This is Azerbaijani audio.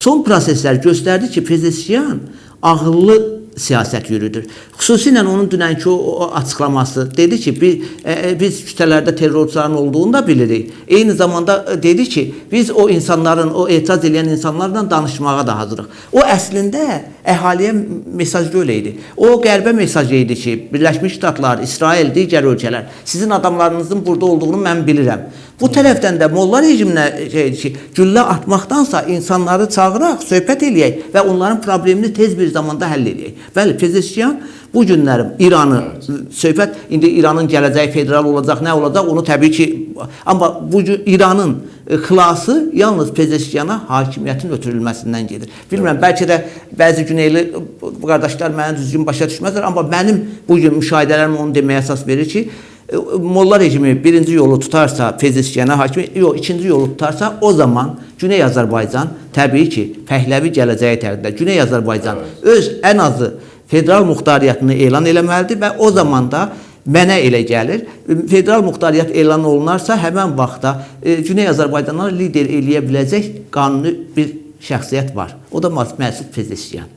son proseslər göstərdi ki, Pezeşkiyan ağıllı siyasət yürüdür. Xüsusilə onun dünənki o açıqlaması dedi ki, biz kütələrdə terrorçuların olduğunu da bilirik. Eyni zamanda dedi ki, biz o insanların, o etiraz edən insanlarla danışmağa da hazırıq. O əslində əhaliyə mesaj belə idi. O qərbə mesaj idi ki, Birləşmiş Ştatlar, İsrail, digər ölkələr, sizin adamlarınızın burada olduğunu mən bilirəm. Bu tərəfdən də Molla rejiminə ki, güllə atmaqdansa insanları çağıraq, söhbət eləyək və onların problemini tez bir zamanda həll eləyək. Bəli, Pezeşkiyan bu günlərim İranı söhbət, indi İranın gələcəyi federal olacaq, nə olacaq, onu təbii ki, amma bu İranın xilası yalnız Pezeşkiyana hakimiyyətin ötürülməsindən gedir. Bilmirəm, bəlkə də bəzi güneyli qardaşlar mənə düzgün başa düşməzlər, amma mənim bugün müşahidələrim onu deməyə əsas verir ki, Molla rejimi birinci yolu tutarsa Pezeşkiyana hakimiyyət, yox, ikinci yolu tutarsa o zaman Güney Azərbaycan təbii ki, Pəhləvi gələcəyi tərəfdə Güney Azərbaycan öz ən azı federal muxtariyyətini elan eləməlidir və o zaman da mənə elə gəlir, federal muxtariyyət elan olunarsa həmən vaxtda Güney Azərbaycandan lider eləyə biləcək qanuni bir şəxsiyyət var. O da Məsud Pezeşkiyan.